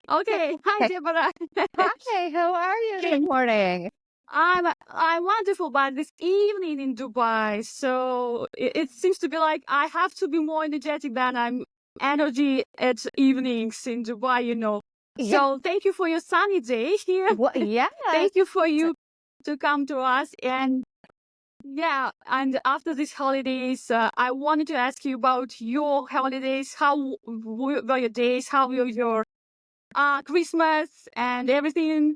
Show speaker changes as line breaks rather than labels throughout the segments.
Okay. Hi, Deborah.
Hi, how are you this morning?
I'm wonderful, but this evening in Dubai, so it seems to be like I have to be more energetic than I'm energy at evenings in Dubai.
Yeah,
So thank you for your sunny day here.
well, yes.
Thank you for you to come to us. And yeah, and after these holidays, I wanted to ask you about your holidays. How were your days? How were your Christmas and everything?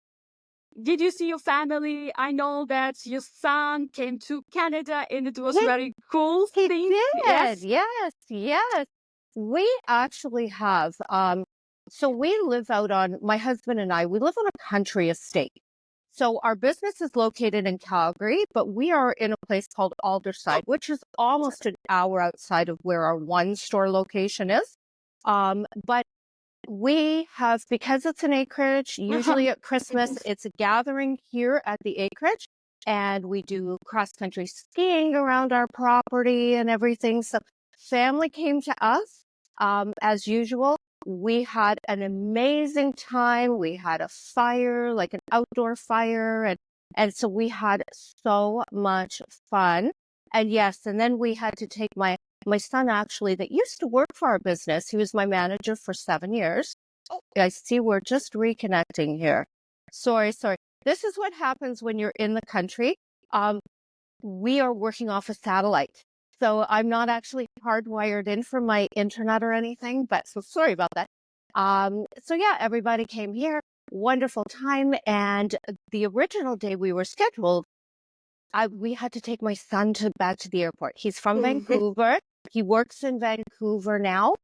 Did you see your family? I know that your son came to Canada and it was
He,
very cool
he
thing.
did.
Yes.
Yes. We actually have, so we live out on, my husband and I, we live on a country estate. So our business is located in Calgary, but we are in a place called Alderside, which is almost an hour outside of where our one store location is. But we have, because it's an acreage, usually at Christmas, it's a gathering here at the acreage, and we do cross-country skiing around our property and everything. So family came to us, as usual. We had an amazing time. We had a fire, like an outdoor fire, and so we had so much fun. And yes, and then we had to take my son, actually, that used to work for our business. He was my manager for 7 years. Oh, I see we're just reconnecting here. Sorry. This is what happens when you're in the country. We are working off a satellite. So I'm not actually hardwired in for my internet or anything, but so sorry about that. So yeah, everybody came here. Wonderful time. And the original day we were scheduled, we had to take my son back to the airport. He's from Vancouver. He works in Vancouver now.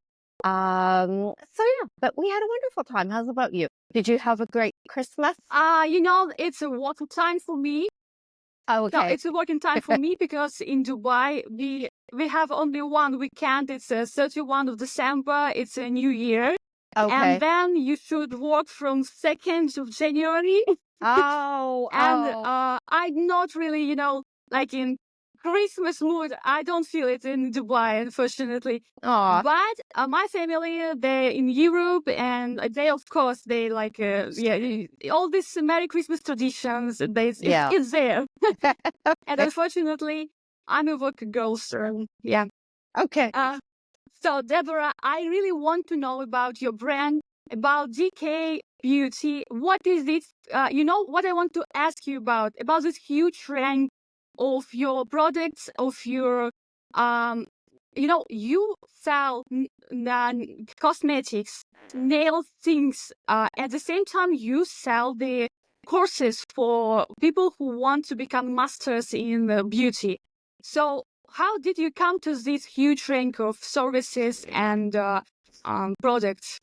So yeah, but we had a wonderful time. How's about you? Did you have a great Christmas?
It's a working time for me.
Oh,
No,
okay.
it's a working time for me because in Dubai we have only one weekend. It's 31 of December. It's a new year.
Okay.
And then you should work from 2nd of January. And
Oh.
I'm not really, like in Christmas mood. I don't feel it in Dubai, unfortunately.
Aw.
But my family, they're in Europe, and they, of course, they like, all these Merry Christmas traditions.
Yeah.
It's there. And
Okay.
unfortunately, I'm a work girl, so yeah.
Okay.
So, Deborah, I really want to know about your brand, about DK Beauty. What is this? What I want to ask you about this huge range of your products, of your, you sell cosmetics, nail things. At the same time, you sell the courses for people who want to become masters in beauty. So, how did you come to this huge range of services and products?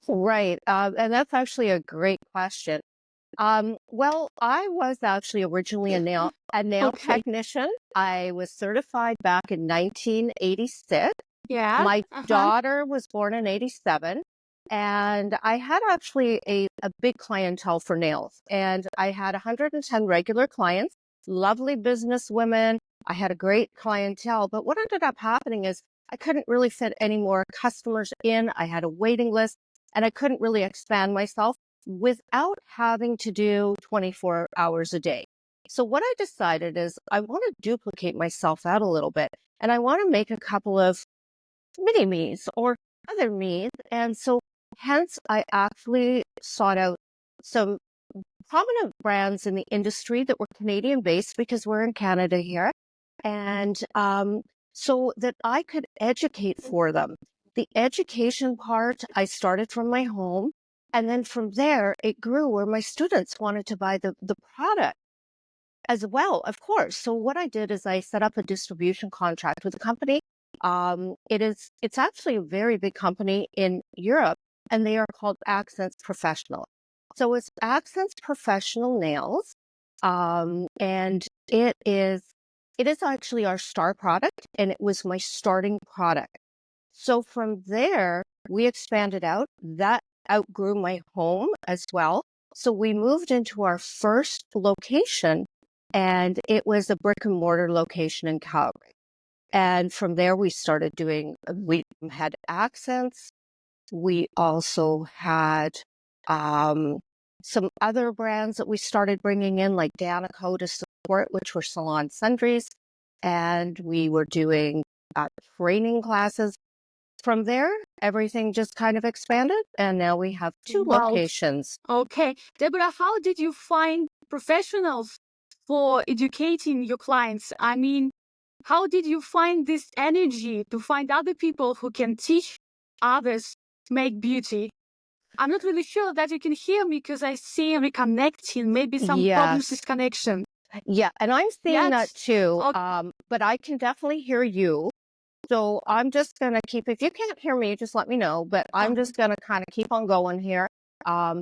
Right. And that's actually a great question. Well, I was actually originally a nail
Okay.
technician. I was certified back in 1986.
Yeah.
My daughter was born in 87. And I had actually a big clientele for nails. And I had 110 regular clients, lovely business women. I had a great clientele. But what ended up happening is I couldn't really fit any more customers in. I had a waiting list and I couldn't really expand myself without having to do 24 hours a day. So what I decided is I want to duplicate myself out a little bit and I want to make a couple of mini me's or other me's. And so hence I actually sought out some prominent brands in the industry that were Canadian based because we're in Canada here. And so that I could educate for them. The education part, I started from my home. And then from there, it grew where my students wanted to buy the product as well, of course. So what I did is I set up a distribution contract with a company. It's actually a very big company in Europe, and they are called Accents Professional. So it's Accents Professional Nails, and it is actually our star product, and it was my starting product. So from there, we expanded out. That outgrew my home as well. So we moved into our first location, and it was a brick and mortar location in Calgary. And from there, we had accents. We also had Some other brands that we started bringing in, like Danico to support, which were salon sundries. And we were doing training classes. From there, everything just kind of expanded. And now we have 2
Wow.
locations.
Okay. Deborah, how did you find professionals for educating your clients? I mean, how did you find this energy to find other people who can teach others to make beauty? I'm not really sure that you can hear me because I see reconnecting, maybe some problems with
Yes.
connection.
Yeah. And I'm seeing that
Yes.
too.
Okay.
But I can definitely hear you. So I'm just going to keep, if you can't hear me, just let me know. But I'm just going to kind of keep on going here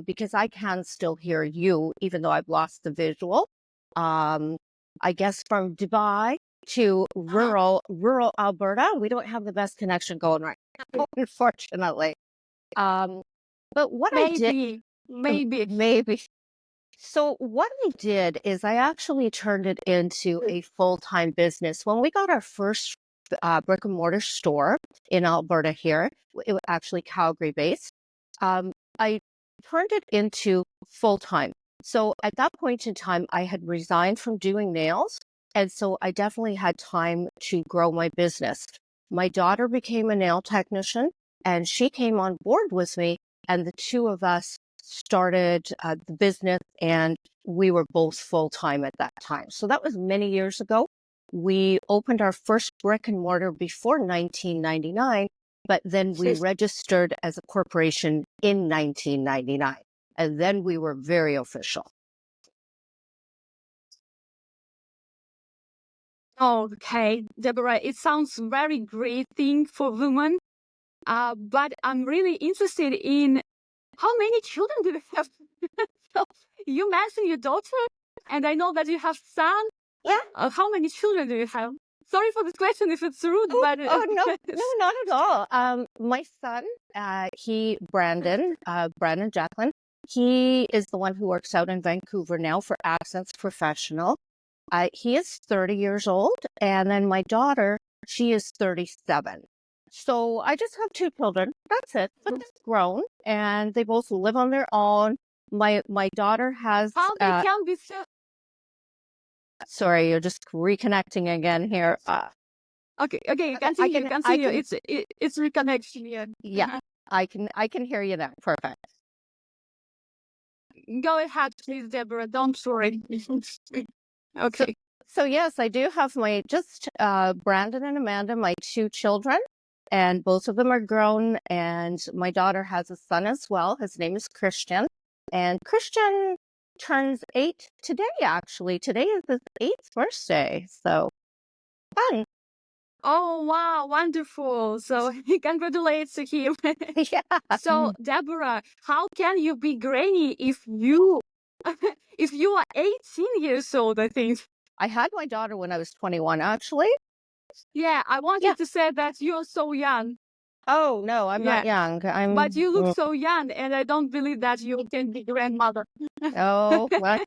because I can still hear you, even though I've lost the visual. I guess from Dubai to rural Alberta, we don't have the best connection going right now, unfortunately. But what I did, maybe. So what I did is I actually turned it into a full-time business. When we got our first brick and mortar store in Alberta here, it was actually Calgary based. I turned it into full-time. So at that point in time, I had resigned from doing nails. And so I definitely had time to grow my business. My daughter became a nail technician and she came on board with me. And the 2 of us started the business and we were both full-time at that time. So that was many years ago. We opened our first brick and mortar before 1999, but then we registered as a corporation in 1999. And then we were very official.
Okay, Deborah, it sounds very great thing for women. But I'm really interested in how many children do you have? So you mentioned your daughter, and I know that you have son.
Yeah.
How many children do you have? Sorry for this question if it's rude, but
Oh no, not at all. My son, Brandon Jacklin, he is the one who works out in Vancouver now for Accents Professional. He is 30 years old, and then my daughter, she is 37. So I just have 2 children. That's it. But they're grown, and they both live on their own. My daughter has.
how they can be so.
Sorry, you're just reconnecting again here.
Okay,
I
continue.
can, I can,
It's reconnection here.
yeah, I can hear you now. Perfect.
Go ahead, please, Deborah. Don't worry. Okay.
So yes, I do have my Brandon and Amanda, my 2 children, and both of them are grown. And my daughter has a son as well. His name is Christian, and Christian turns 8 today. Actually, today is his 8th birthday. So fun.
Oh, wow, wonderful. So congratulations to him.
Yeah.
So, Deborah, how can you be granny if you if you are 18 years old, I think?
I had my daughter when I was 21, actually.
Yeah, I wanted
Yeah.
to say that you're so young.
Oh no, I'm not young.
But you look so young, and I don't believe that you can be grandmother.
Oh, well,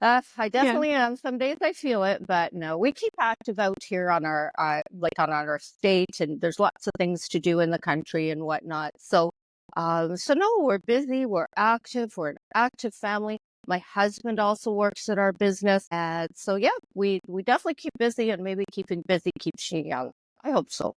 I definitely am. Some days I feel it, but no, we keep active out here on our on our state, and there's lots of things to do in the country and whatnot. So, so no, we're busy, we're active, we're an active family. My husband also works at our business, and so yeah, we definitely keep busy, and maybe keeping busy keeps you young. I hope so.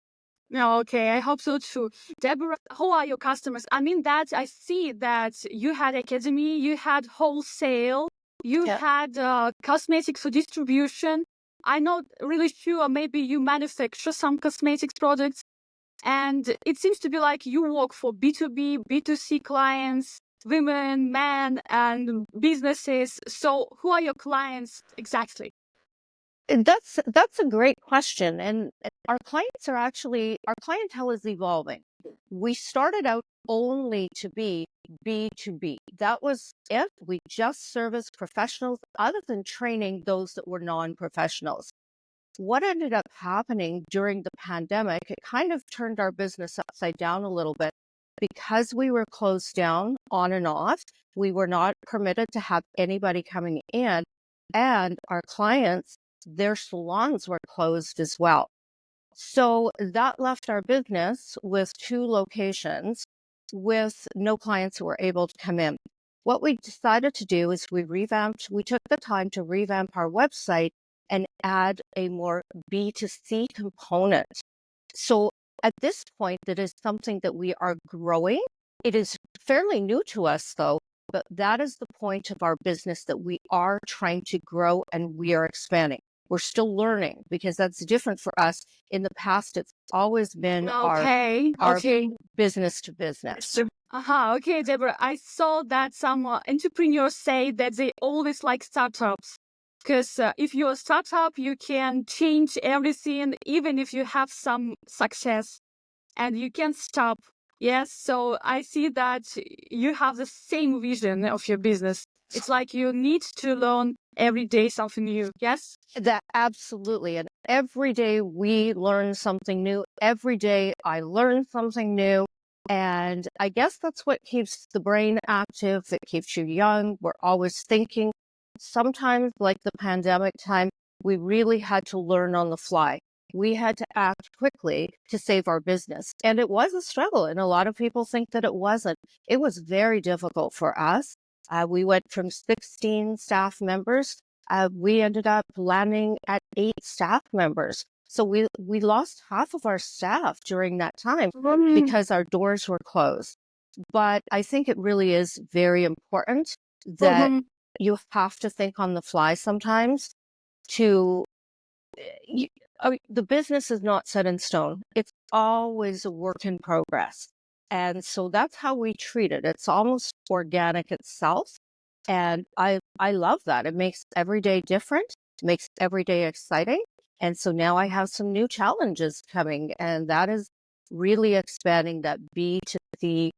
Yeah, okay, I hope so too. Deborah, who are your customers? I mean that I see that you had academy, you had wholesale, you
Yeah.
had cosmetics for distribution. I'm not really sure, maybe you manufacture some cosmetics products. And it seems to be like you work for B2B, B2C clients, women, men, and businesses. So who are your clients exactly?
That's a great question. And our clientele is evolving. We started out only to be B2B. That was it. We just serviced professionals other than training those that were non-professionals. What ended up happening during the pandemic, it kind of turned our business upside down a little bit because we were closed down on and off. We were not permitted to have anybody coming in, and our clients, their salons were closed as well. So that left our business with 2 locations. with no clients who were able to come in. What we decided to do is we took the time to revamp our website and add a more B2C component. So at this point, that is something that we are growing. It is fairly new to us, though, but that is the point of our business that we are trying to grow and we are expanding. We're still learning because that's different for us. In the past, it's always been our business to business.
Okay, Deborah. I saw that some entrepreneurs say that they always like startups because if you're a startup, you can change everything, even if you have some success, and you can stop. Yes, so I see that you have the same vision of your business. It's like you need to learn every day something new. Yes?
That absolutely. And every day we learn something new. Every day I learn something new. And I guess that's what keeps the brain active. It keeps you young. We're always thinking. Sometimes, like the pandemic time, we really had to learn on the fly. We had to act quickly to save our business. And it was a struggle. And a lot of people think that it wasn't. It was very difficult for us. We went from 16 staff members. We ended up landing at 8 staff members. So we lost half of our staff during that time because our doors were closed. But I think it really is very important that you have to think on the fly sometimes to the business is not set in stone. It's always a work in progress. And so that's how we treat it. It's almost organic itself. And I love that. It makes every day different, makes every day exciting. And so now I have some new challenges coming, and that is really expanding that B2C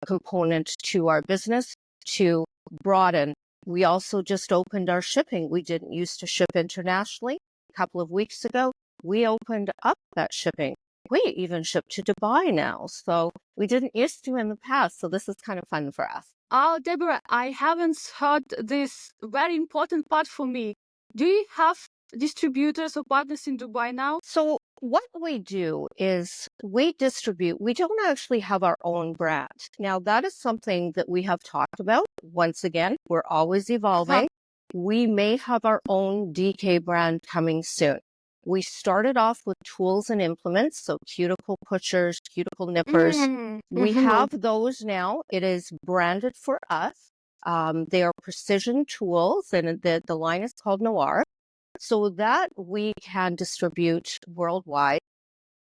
component to our business to broaden. We also just opened our shipping. We didn't used to ship internationally. A couple of weeks ago, we opened up that shipping. We even ship to Dubai now. So we didn't used to in the past. So this is kind of fun for us.
Oh, Deborah, I haven't heard this very important part for me. Do you have distributors or partners in Dubai now?
So what we do is we distribute. We don't actually have our own brand. Now, that is something that we have talked about. Once again, we're always evolving. We may have our own DK brand coming soon. We started off with tools and implements, so cuticle pushers, cuticle nippers. We have those now. It is branded for us. They are precision tools, and the line is called Noir. So that we can distribute worldwide.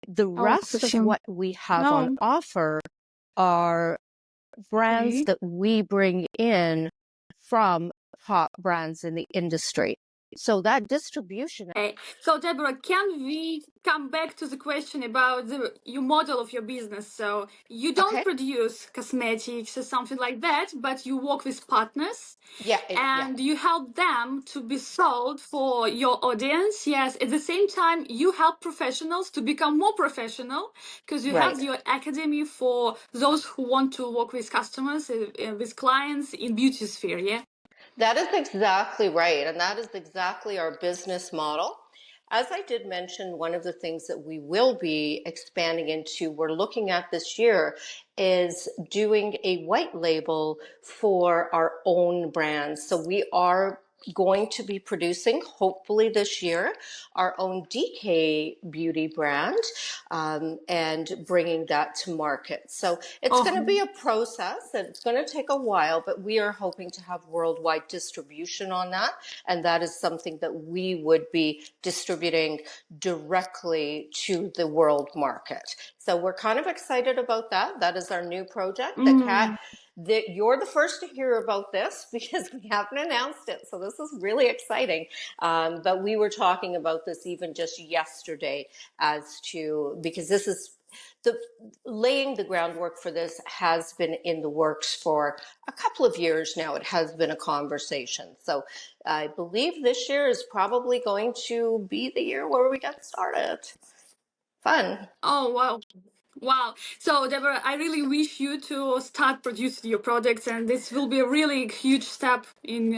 The rest of what we have on offer are brands that we bring in from top brands in the industry. So that distribution.
So Deborah, can we come back to the question about your model of your business? So you don't produce cosmetics or something like that, but you work with partners. And you help them to be sold for your audience. Yes. At the same time, you help professionals to become more professional because you have your academy for those who want to work with customers, with clients in beauty sphere. Yeah.
That is exactly right. And that is exactly our business model. As I did mention, one of the things that we will be expanding into, we're looking at this year, is doing a white label for our own brands. So we are going to be producing, hopefully this year, our own DK beauty brand and bringing that to market. So it's going to be a process. It's going to take a while, but we are hoping to have worldwide distribution on that. And that is something that we would be distributing directly to the world market. So we're kind of excited about that. That is our new project. You're the first to hear about this because we haven't announced it. So this is really exciting. But we were talking about this even just yesterday because this is laying the groundwork for this has been in the works for a couple of years now. It has been a conversation. So I believe this year is probably going to be the year where we get started. Fun.
Oh, wow. Wow. So, Deborah, I really wish you to start producing your products, and this will be a really huge step in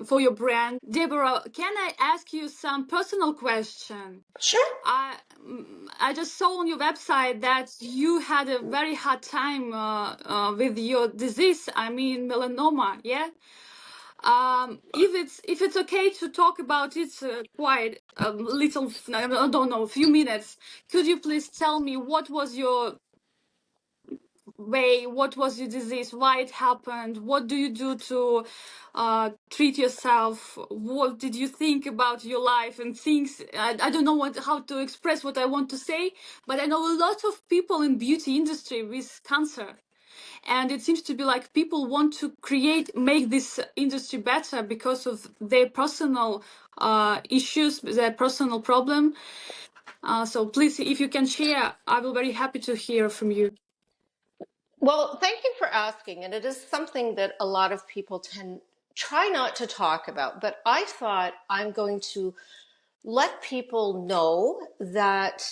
for your brand. Deborah, can I ask you some personal question?
Sure.
I just saw on your website that you had a very hard time with your disease. I mean, melanoma. Yeah. If it's okay to talk about it quite a little, I don't know, a few minutes, could you please tell me what was your way, what was your disease, why it happened, what do you do to treat yourself, what did you think about your life and things. I don't know how to express what I want to say, but I know a lot of people in beauty industry with cancer, and it seems to be like people want to make this industry better because of their personal issues, their personal problem. So please, if you can share, I will be very happy to hear from you.
Well, thank you for asking. And it is something that a lot of people try not to talk about. But I thought I'm going to let people know that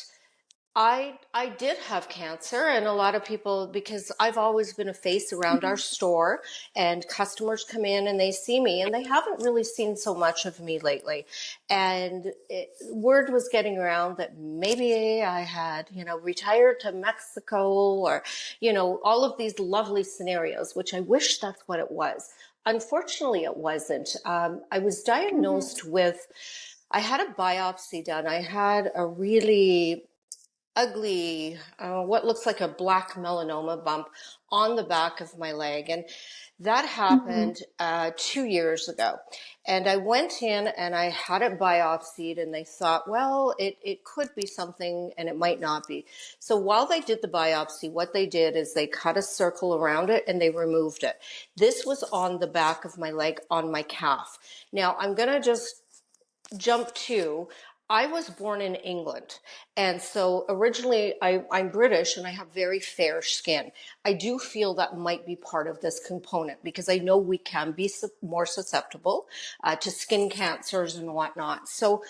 I did have cancer, and a lot of people, because I've always been a face around our store, and customers come in and they see me, and they haven't really seen so much of me lately. And word was getting around that maybe I had, retired to Mexico, or, all of these lovely scenarios, which I wish that's what it was. Unfortunately, it wasn't. I was diagnosed with, I had a biopsy done. I had a really ugly, what looks like a black melanoma bump on the back of my leg. And that happened 2 years ago. And I went in and I had it biopsied, and they thought, well, it could be something and it might not be. So while they did the biopsy, what they did is they cut a circle around it and they removed it. This was on the back of my leg, on my calf. Now I'm going to just jump to, I was born in England. And so originally I'm British and I have very fair skin. I do feel that might be part of this component, because I know we can be more susceptible to skin cancers and whatnot. So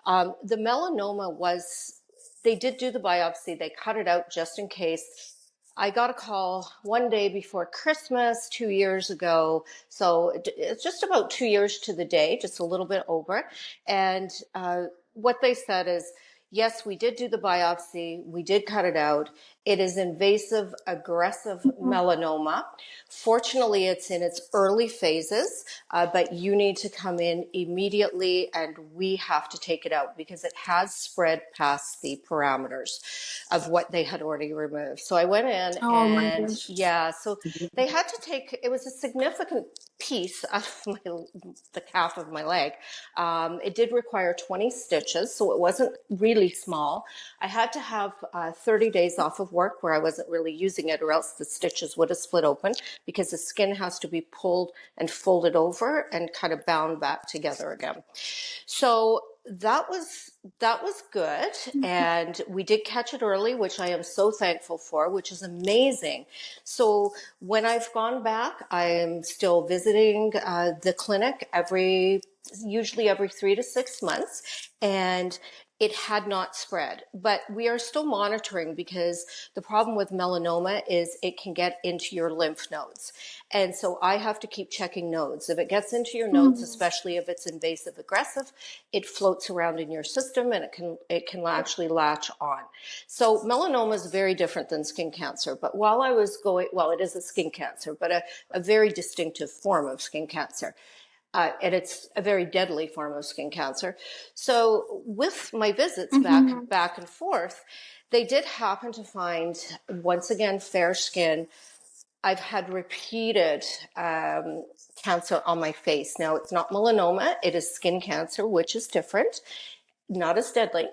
the melanoma was, they did do the biopsy. They cut it out just in case. I got a call one day before Christmas 2 years ago. So it's just about 2 years to the day, just a little bit over. And what they said is, yes, we did do the biopsy. We did cut it out. It is invasive, aggressive melanoma. Fortunately, it's in its early phases, but you need to come in immediately and we have to take it out because it has spread past the parameters of what they had already removed. So I went in
Oh my
and
gosh.
so they had to take, it was a significant piece of the calf of my leg. It did require 20 stitches, so it wasn't really small. I had to have 30 days off of work where I wasn't really using it, or else the stitches would have split open, because the skin has to be pulled and folded over and kind of bound back together again. So that was good, and we did catch it early, which I am so thankful for, which is amazing. So when I've gone back, I am still visiting the clinic usually every 3 to 6 months, and it had not spread, but we are still monitoring, because the problem with melanoma is it can get into your lymph nodes. And so I have to keep checking nodes. If it gets into your nodes, especially if it's invasive aggressive, it floats around in your system and it can actually latch on. So melanoma is very different than skin cancer. But while I was well, it is a skin cancer, but a very distinctive form of skin cancer. And it's a very deadly form of skin cancer. So with my visits back and forth, they did happen to find, once again, fair skin. I've had repeated cancer on my face. Now, it's not melanoma, it is skin cancer, which is different, not as deadly.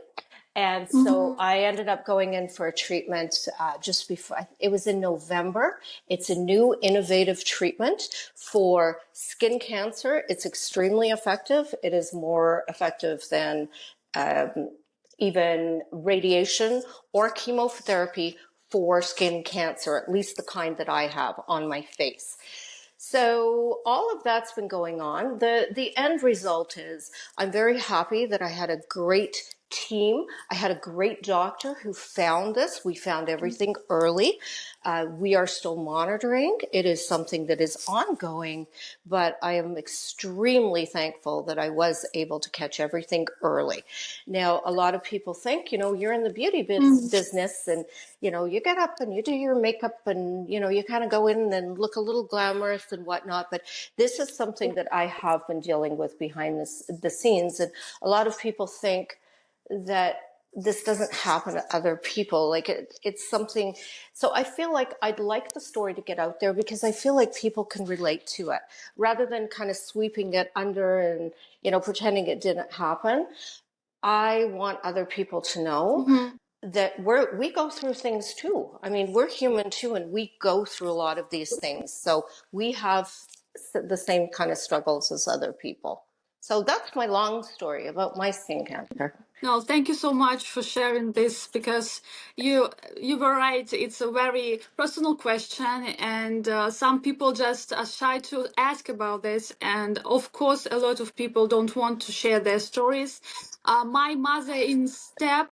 And so I ended up going in for a treatment just before, it was in November. It's a new innovative treatment for skin cancer. It's extremely effective. It is more effective than even radiation or chemotherapy for skin cancer, at least the kind that I have on my face. So all of that's been going on. The end result is I'm very happy that I had a great team. I had a great doctor who found this. We found everything early. We are still monitoring. It is something that is ongoing, but I am extremely thankful that I was able to catch everything early. Now, a lot of people think, you're in the beauty business and, you get up and you do your makeup and, you kind of go in and look a little glamorous and whatnot. But this is something that I have been dealing with behind the scenes. And a lot of people think that this doesn't happen to other people. Like it's something. So I feel like I'd like the story to get out there because I feel like people can relate to it rather than kind of sweeping it under and, pretending it didn't happen. I want other people to know that we go through things too. I mean, we're human too, and we go through a lot of these things. So we have the same kind of struggles as other people. So that's my long story about my skin cancer.
No, thank you so much for sharing this because you were right. It's a very personal question, and some people just are shy to ask about this. And of course, a lot of people don't want to share their stories. My mother in step.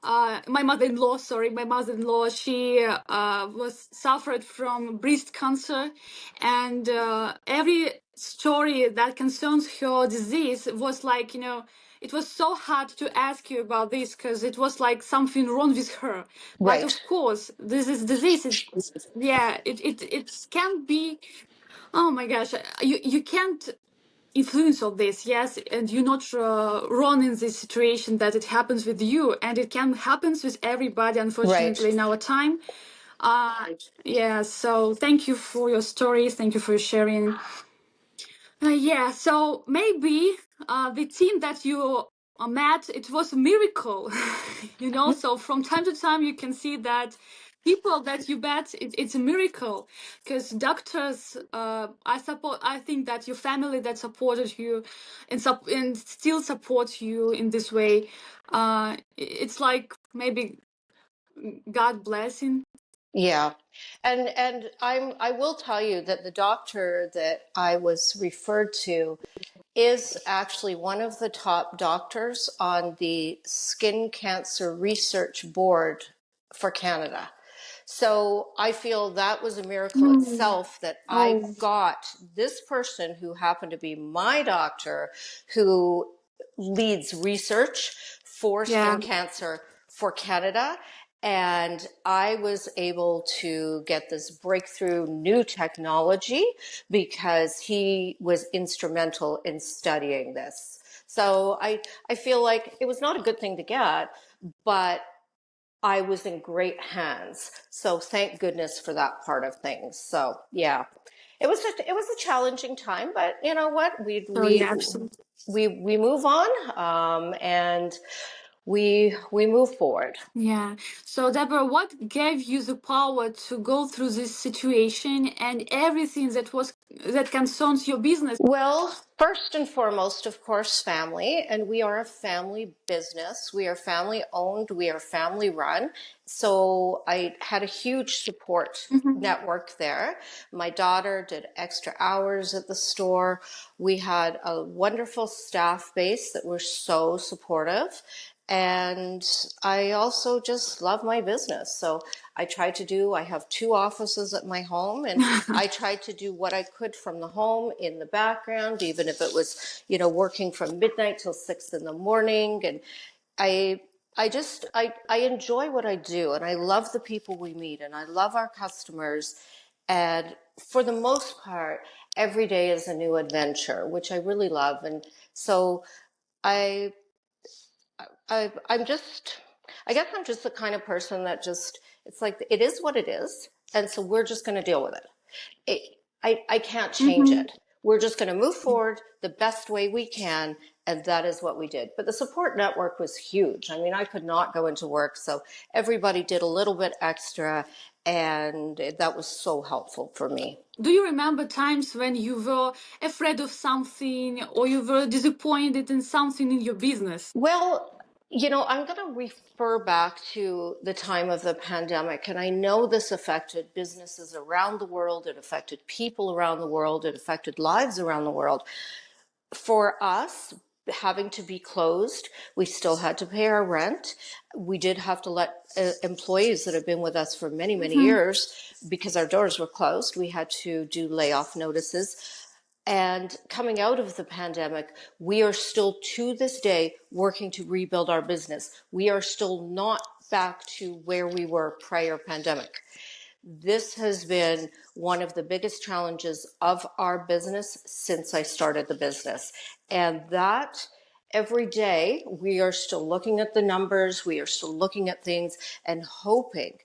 My mother-in-law, sorry, my mother-in-law, she was suffered from breast cancer, and every story that concerns her disease was like, it was so hard to ask you about this because it was like something wrong with her. But
Right.
of course, this is disease. Yeah, it can be. Oh my gosh, you can't influence of this, yes, and you're not wrong in this situation that it happens with you, and it can happen with everybody,
Right.
unfortunately, in our time. Yeah, so thank you for your stories, thank you for sharing. Yeah, so maybe the team that you met, it was a miracle, so from time to time you can see that people that you met, it's a miracle because doctors, I think that your family that supported you and still supports you in this way, it's like maybe God blessing.
Yeah. And I will tell you that the doctor that I was referred to is actually one of the top doctors on the Skin Cancer Research Board for Canada. So I feel that was a miracle
Mm.
itself that I
Oh,
got this person who happened to be my doctor, who leads research for
yeah.
skin cancer for Canada. And I was able to get this breakthrough new technology because he was instrumental in studying this. So I feel like it was not a good thing to get, but I was in great hands. So thank goodness for that part of things. So yeah, it was a challenging time, but you know what?
So yeah, absolutely.
We move on, and we move forward.
Yeah. So, Deborah, what gave you the power to go through this situation and everything that concerns your business?
Well, first and foremost, of course, family. And we are a family business. We are family owned. We are family run. So I had a huge support
Mhm.
network there. My daughter did extra hours at the store. We had a wonderful staff base that were so supportive. And I also just love my business. So I have two offices at my home, and I tried to do what I could from the home in the background, even if it was, working from midnight till 6 in the morning. And I, I enjoy what I do, and I love the people we meet, and I love our customers. And for the most part, every day is a new adventure, which I really love. And so I, I'm just, I guess I'm just the kind of person that it's like, it is what it is. And so we're just going to deal with it. I can't change
Mhm.
it. We're just going to move forward the best way we can. And that is what we did. But the support network was huge. I mean, I could not go into work. So everybody did a little bit extra. And that was so helpful for me.
Do you remember times when you were afraid of something or you were disappointed in something in your business?
Well, I'm going to refer back to the time of the pandemic. And I know this affected businesses around the world. It affected people around the world. It affected lives around the world. For us, having to be closed. We still had to pay our rent. We did have to let employees that have been with us for many, many
Mm-hmm.
years, because our doors were closed, we had to do layoff notices. And coming out of the pandemic, we are still to this day working to rebuild our business. We are still not back to where we were prior pandemic. This has been one of the biggest challenges of our business since I started the business. And that every day we are still looking at the numbers, we are still looking at things and hoping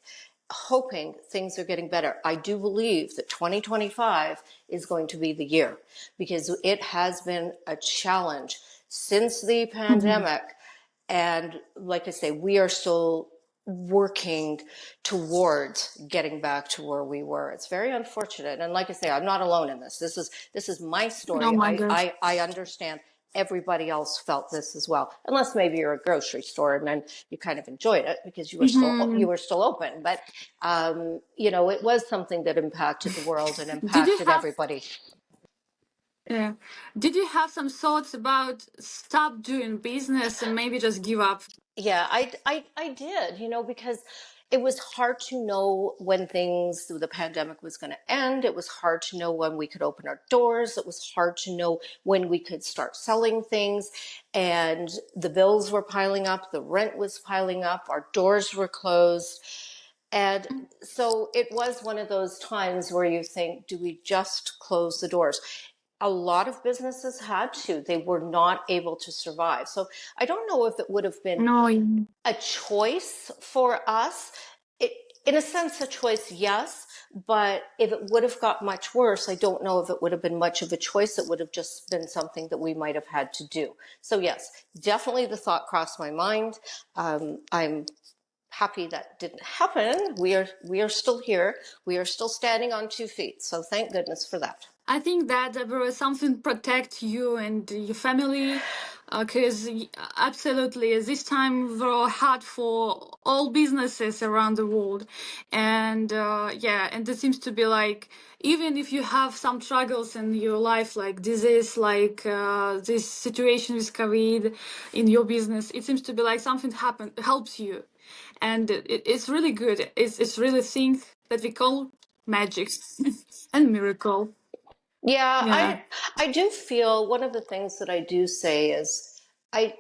things are getting better. I do believe that 2025 is going to be the year, because it has been a challenge since the
Mm-hmm.
pandemic. And like I say, we are still working towards getting back to where we were. It's very unfortunate. And like I say, I'm not alone in this. This is my
Oh
story.
my
I,
God.
I, I understand everybody else felt this as well. Unless maybe you're a grocery store and then you kind of enjoyed it because
Mm-hmm.
you were still open. But it was something that impacted the world and
Did you
impacted
have
everybody.
Yeah. Did you have some thoughts about stop doing business and maybe just give up?
Yeah, I did, because it was hard to know when the pandemic was going to end. It was hard to know when we could open our doors. It was hard to know when we could start selling things. And the bills were piling up, the rent was piling up, our doors were closed. And so it was one of those times where you think, do we just close the doors? A lot of businesses had to. They were not able to survive. So I don't know if it would have been
No.
a choice for us. It, in a sense, a choice, yes. But if it would have got much worse, I don't know if it would have been much of a choice. It would have just been something that we might have had to do. So yes, definitely the thought crossed my mind. I'm happy that didn't happen. We are still here. We are still standing on 2 feet. So thank goodness for that.
I think that Deborah, something protect you and your family, because absolutely this time were hard for all businesses around the world, and yeah, and it seems to be like even if you have some struggles in your life, like disease, like this situation with COVID in your business, it seems to be like something happened helps you, and it's really good. It's really thing that we call magic and miracle.
Yeah,
Yeah.
I do feel one of the things that I do say is I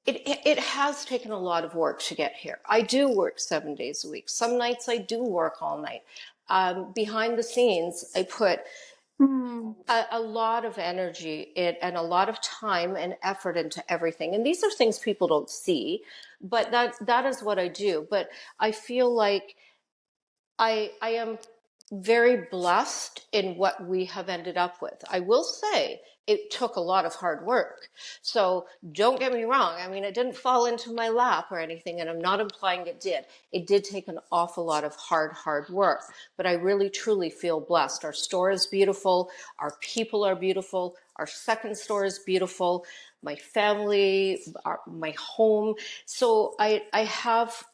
it has taken a lot of work to get here. I do work 7 days a week. Some nights I do work all night. Behind the scenes, I put
Hmm.
a lot of energy and a lot of time and effort into everything. And these are things people don't see, but that is what I do. But I feel like I am very blessed in what we have ended up with. I will say it took a lot of hard work. So don't get me wrong. I mean, it didn't fall into my lap or anything, and I'm not implying it did. It did take an awful lot of hard work, but I really truly feel blessed. Our store is beautiful. Our people are beautiful. Our second store is beautiful. My family, my home. So I have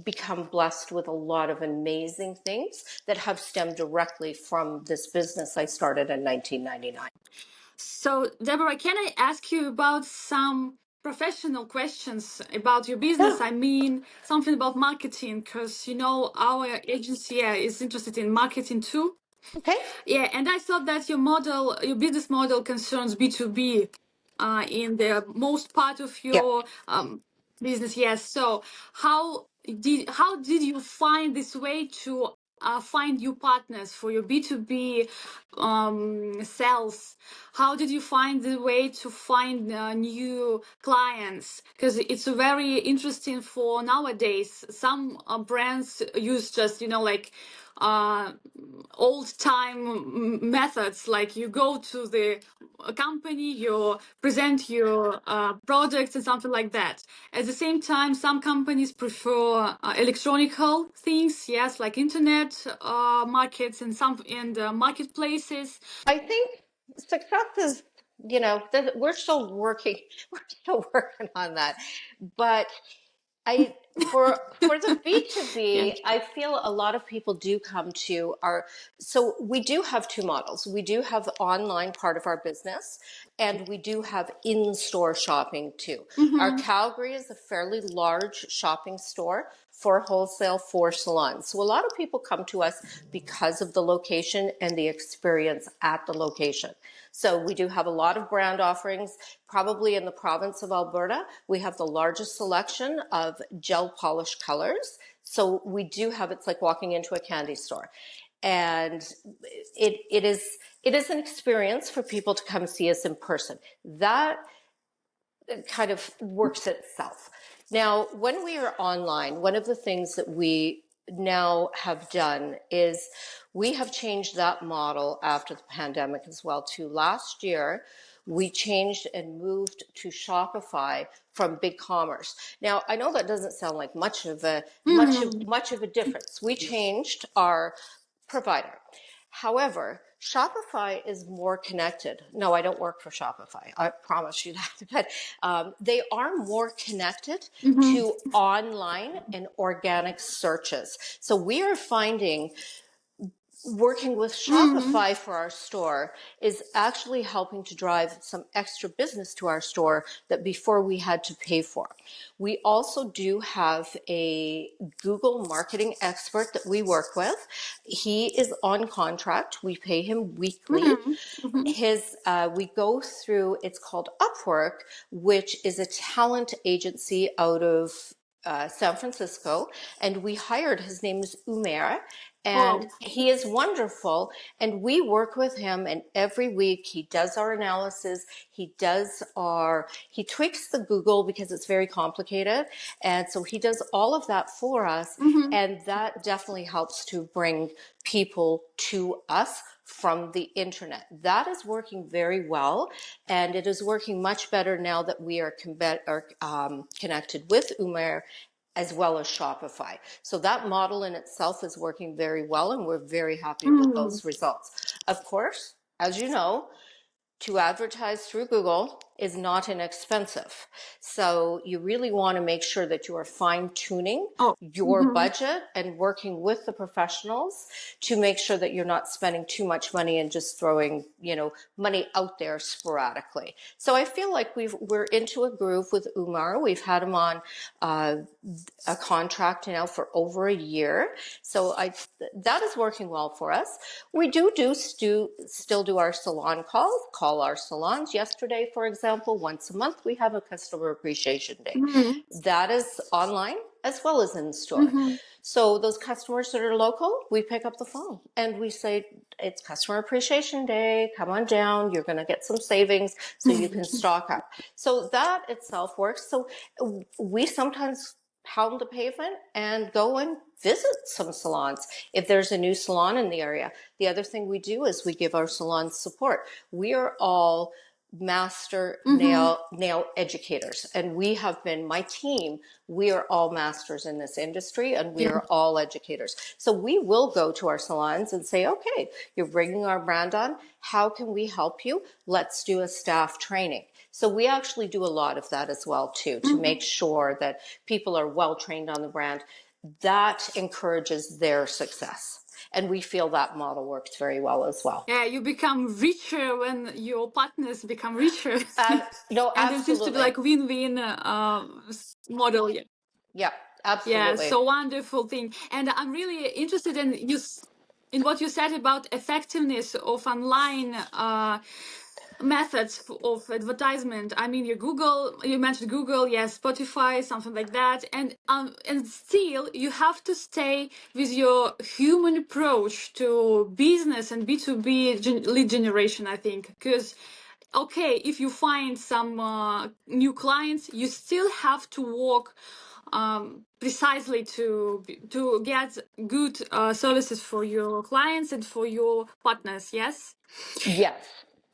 become blessed with a lot of amazing things that have stemmed directly from this business I started in 1999.
So, Deborah, can I ask you about some professional questions about your business?
Yeah.
I mean, something about marketing, because our agency is interested in marketing too.
Okay.
Yeah, and I thought that your business model concerns B2B in the most part of
Yeah.
your business. Yes. So how did you find this way to find new partners for your B2B sales? How did you find the way to find new clients? Because it's very interesting for nowadays. Some brands use just like uh, old time methods, like you go to the company, you present your products and something like that. At the same time, some companies prefer electronical things, yes, like internet markets and some and marketplaces.
I think success is, that we're still working, we're still working on that. But For the
Yeah.
B2B, I feel a lot of people do come to our, so we do have two models. We do have the online part of our business, and we do have in-store shopping too. Our Calgary is a fairly large shopping store for wholesale, for salons. So a lot of people come to us because of the location and the experience at the location. So we do have a lot of brand offerings. Probably in the province of Alberta, we have the largest selection of gel polish colors. So we do have, it's like walking into a candy store. And it is an experience for people to come see us in person. That kind of works itself. Now, when we are online, one of the things that we now have done is we have changed that model after the pandemic as well too. Last year, we changed and moved to Shopify from BigCommerce. Now, I know that doesn't sound like much of a difference. We changed our provider. However, Shopify is more connected. No, I don't work for Shopify. I promise you that. But they are more connected to online and organic searches. So we are finding working with Shopify for our store is actually helping to drive some extra business to our store that before we had to pay for. We also do have a Google marketing expert that we work with. He is on contract. We pay him weekly. We go through, it's called Upwork, which is a talent agency out of San Francisco, and we hired, his name is Umair, and he is wonderful, and we work with him, and every week he does our analysis, he tweaks the Google because it's very complicated, and so he does all of that for us, and that definitely helps to bring people to us from the internet. That is working very well, and it is working much better now that we are connected with Umair as well as Shopify. So that model in itself is working very well, and we're very happy with those results. Of course, as you know, to advertise through Google is not inexpensive. So you really want to make sure that you are fine tuning your budget and working with the professionals to make sure that you're not spending too much money and just throwing, money out there sporadically. So I feel like we're into a groove with Umar. We've had him on a contract now for over a year. So that is working well for us. We still do our salon calls, call our salons. Yesterday, for example, once a month, we have a customer appreciation day. That is online as well as in store. So those customers that are local, we pick up the phone and we say, it's customer appreciation day, come on down, you're going to get some savings so you can stock up. So that itself works. So we sometimes pound the pavement and go and visit some salons if there's a new salon in the area. The other thing we do is we give our salons support. We are all master nail educators, and we have been, my team, we are all masters in this industry, and we are all educators. So we will go to our salons and say, okay, you're bringing our brand on, how can we help you? Let's do a staff training. So we actually do a lot of that as well too, to make sure that people are well trained on the brand. That encourages their success. And we feel that model works very well as well.
Yeah, you become richer when your partners become richer.
No,
And it seems to be
absolutely.
like win-win model. Yeah.
Yeah,
Yeah,
absolutely.
so wonderful thing. And I'm really interested in what you said about effectiveness of online methods of advertisement. I mean, you mentioned Google, yes, Spotify, something like that, and still you have to stay with your human approach to business and B2B lead generation, I think, because okay, if you find some new clients, you still have to work precisely to get good services for your clients and for your partners. Yes.
Yes,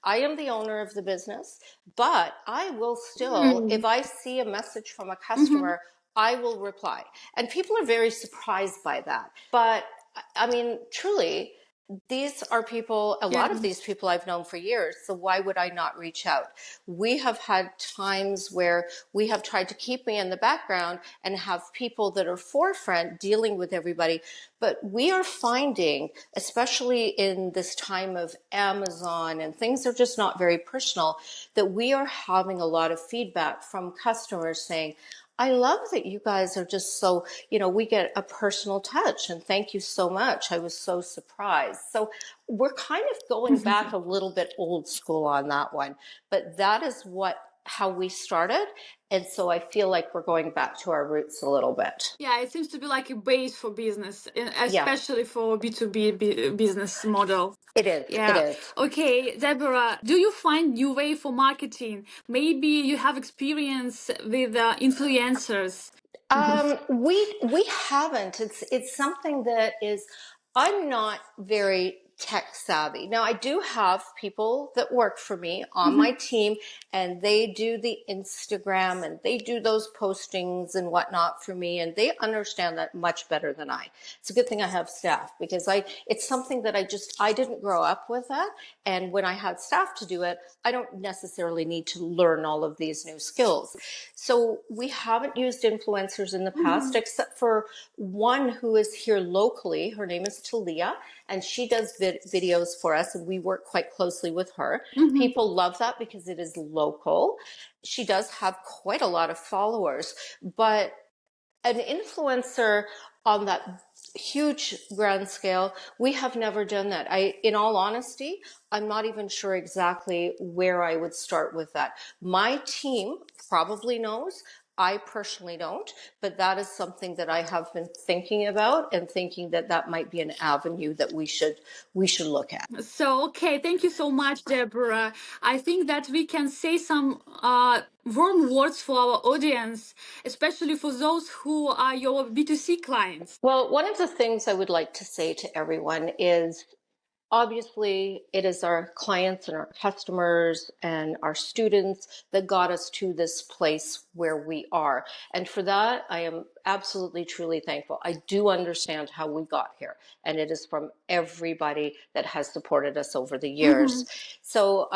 I am the owner of the business, but I will still, if I see a message from a customer, I will reply. And people are very surprised by that. But I mean, truly, these are people, a lot of these people I've known for years. So why would I not reach out? We have had times where we have tried to keep me in the background and have people that are forefront dealing with everybody. But we are finding, especially in this time of Amazon and things are just not very personal, that we are having a lot of feedback from customers saying, I love that you guys are just so, we get a personal touch and thank you so much. I was so surprised. So we're kind of going back a little bit old school on that one, but that is how we started. And so I feel like we're going back to our roots a little bit.
Yeah, it seems to be like a base for business,
Yeah,
especially for B2B business model.
it is. It
Yeah.
is.
Okay, Deborah, do you find new way for marketing? Maybe you have experience with influencers.
We haven't. It's something that is. I'm not very tech savvy. Now I do have people that work for me on my team, and they do the Instagram and they do those postings and whatnot for me, and they understand that much better than I. It's a good thing I have staff because it's something that I didn't grow up with that, and when I had staff to do it, I don't necessarily need to learn all of these new skills. So we haven't used influencers in the past, except for one who is here locally. Her name is Talia, and she does videos for us, and we work quite closely with her. People love that because it is local. She does have quite a lot of followers, but an influencer on that huge grand scale, we have never done that. In all honesty, I'm not even sure exactly where I would start with that. My team probably knows. I personally don't, but that is something that I have been thinking about and thinking that might be an avenue that we should look at.
So, okay, thank you so much, Deborah. I think that we can say some warm words for our audience, especially for those who are your B2C clients.
Well, one of the things I would like to say to everyone is obviously, it is our clients and our customers and our students that got us to this place where we are. And for that, I am absolutely, truly thankful. I do understand how we got here, and it is from everybody that has supported us over the years. So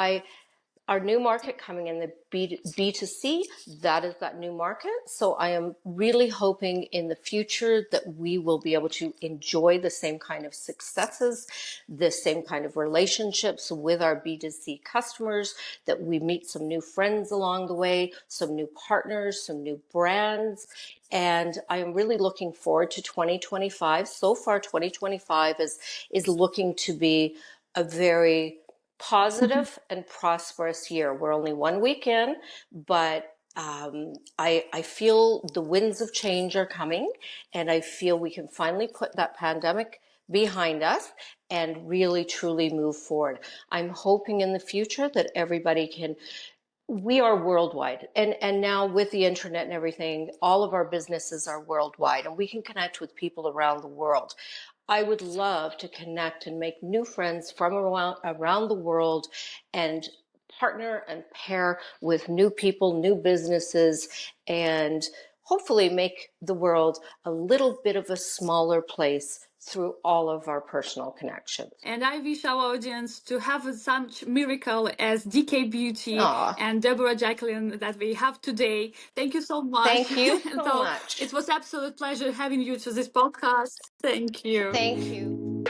our new market coming in the B2C, that is that new market. So I am really hoping in the future that we will be able to enjoy the same kind of successes, the same kind of relationships with our B2C customers, that we meet some new friends along the way, some new partners, some new brands. And I am really looking forward to 2025. So far, 2025 is looking to be a very positive and prosperous year. We're only 1 week in, but I feel the winds of change are coming, and I feel we can finally put that pandemic behind us and really truly move forward. I'm hoping in the future that everybody can. We are worldwide, and now with the internet and everything, all of our businesses are worldwide, and we can connect with people around the world. I would love to connect and make new friends from around the world and partner and pair with new people, new businesses, and hopefully make the world a little bit of a smaller place through all of our personal connections.
And I wish our audience to have such miracle as DK Beauty
Aw,
and Deborah Jacklin that we have today. Thank you so much.
thank you so
So
much.
it was absolute pleasure having you to this podcast. Thank you.
Thank you.